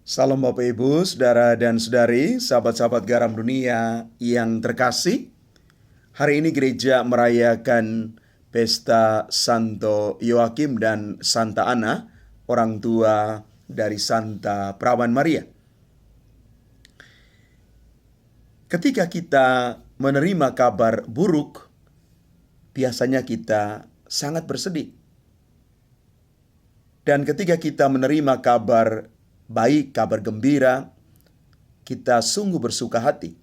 Salam Bapak Ibu, Saudara dan Saudari, sahabat-sahabat garam dunia yang terkasih. Hari ini gereja merayakan pesta Santo Yoakim dan Santa Ana, orang tua dari Santa Perawan Maria. Ketika kita menerima kabar buruk, biasanya kita sangat bersedih. Dan ketika kita menerima kabar baik, kabar gembira, kita sungguh bersuka hati.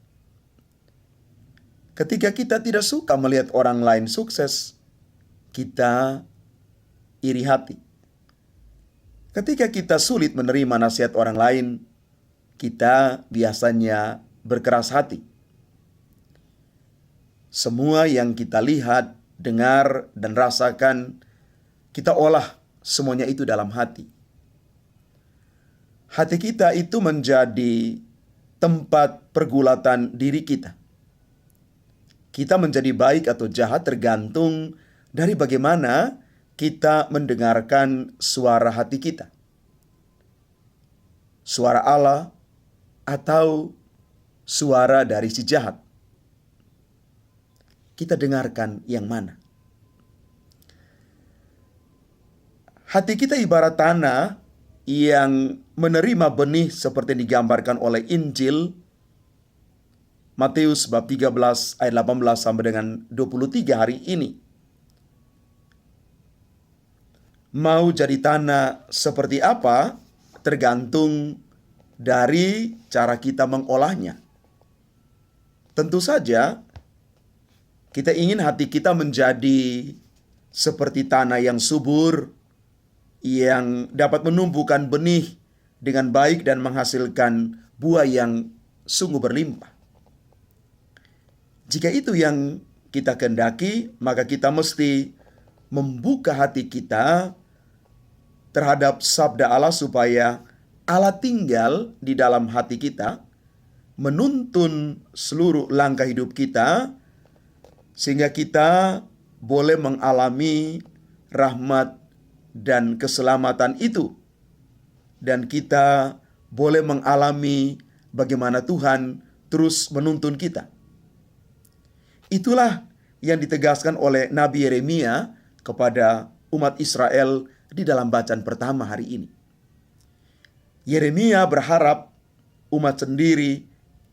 Ketika kita tidak suka melihat orang lain sukses, kita iri hati. Ketika kita sulit menerima nasihat orang lain, kita biasanya berkeras hati. Semua yang kita lihat, dengar, dan rasakan, kita olah semuanya itu dalam hati. Hati kita itu menjadi tempat pergulatan diri kita. Kita menjadi baik atau jahat tergantung dari bagaimana kita mendengarkan suara hati kita. Suara Allah atau suara dari si jahat. Kita dengarkan yang mana? Hati kita ibarat tanah yang menerima benih seperti yang digambarkan oleh Injil Matius bab 13 ayat 18 sampai dengan 23 hari ini. Mau jadi tanah seperti apa tergantung dari cara kita mengolahnya. Tentu saja kita ingin hati kita menjadi seperti tanah yang subur, yang dapat menumbuhkan benih dengan baik dan menghasilkan buah yang sungguh berlimpah. Jika itu yang kita kehendaki, maka kita mesti membuka hati kita terhadap sabda Allah supaya Allah tinggal di dalam hati kita, menuntun seluruh langkah hidup kita, sehingga kita boleh mengalami rahmat dan keselamatan itu. Dan kita boleh mengalami bagaimana Tuhan terus menuntun kita. Itulah yang ditegaskan oleh Nabi Yeremia kepada umat Israel di dalam bacaan pertama hari ini. Yeremia berharap umat sendiri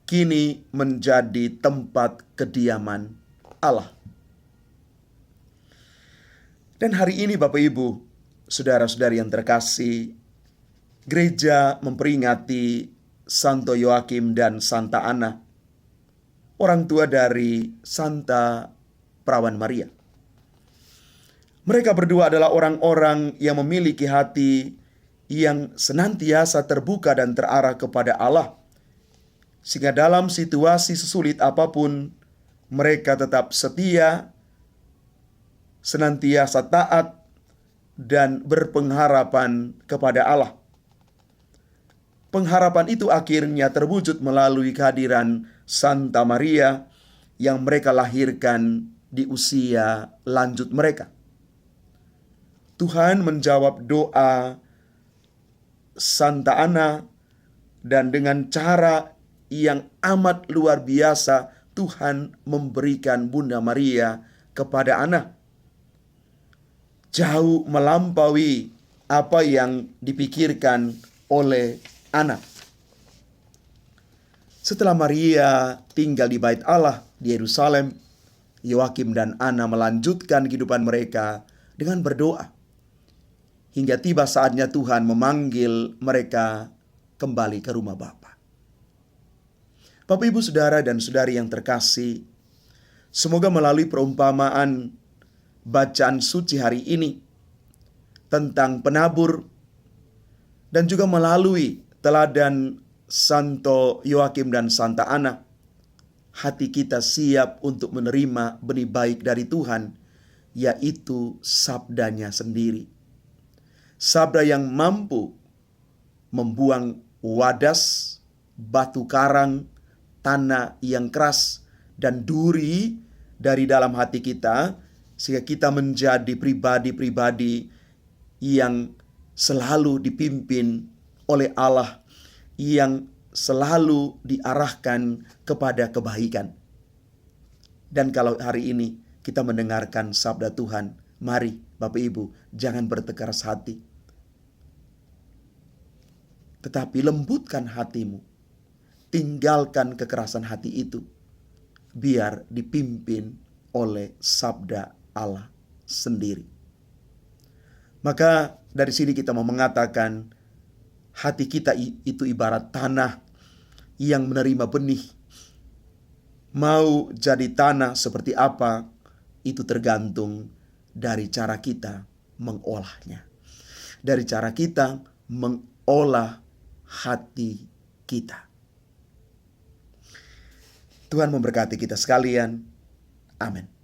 kini menjadi tempat kediaman Allah. Dan hari ini Bapak Ibu, saudara-saudari yang terkasih, gereja memperingati Santo Yoakim dan Santa Ana, orang tua dari Santa Perawan Maria. Mereka berdua adalah orang-orang yang memiliki hati yang senantiasa terbuka dan terarah kepada Allah, sehingga dalam situasi sesulit apapun, mereka tetap setia, senantiasa taat, dan berpengharapan kepada Allah. Pengharapan itu akhirnya terwujud melalui kehadiran Santa Maria yang mereka lahirkan di usia lanjut mereka. Tuhan menjawab doa Santa Ana, dan dengan cara yang amat luar biasa Tuhan memberikan Bunda Maria kepada Ana. Jauh melampaui apa yang dipikirkan oleh Ana. Setelah Maria tinggal di Bait Allah di Yerusalem, Yoakim dan Ana melanjutkan kehidupan mereka dengan berdoa. Hingga tiba saatnya Tuhan memanggil mereka kembali ke rumah Bapa. Bapak, Ibu, Saudara, dan Saudari yang terkasih, semoga melalui perumpamaan bacaan suci hari ini tentang penabur, dan juga melalui teladan Santo Yoakim dan Santa Ana, hati kita siap untuk menerima benih baik dari Tuhan, yaitu sabdanya sendiri. Sabda yang mampu membuang wadas, batu karang, tanah yang keras, dan duri dari dalam hati kita, sehingga kita menjadi pribadi-pribadi yang selalu dipimpin oleh Allah yang selalu diarahkan kepada kebaikan. Dan kalau hari ini kita mendengarkan sabda Tuhan, mari Bapak Ibu, jangan bertekeras hati, tetapi lembutkan hatimu. Tinggalkan kekerasan hati itu, biar dipimpin oleh sabda Allah sendiri. Maka dari sini kita mau mengatakan, hati kita itu ibarat tanah yang menerima benih. Mau jadi tanah seperti apa, itu tergantung dari cara kita mengolahnya. Dari cara kita mengolah hati kita. Tuhan memberkati kita sekalian. Amin.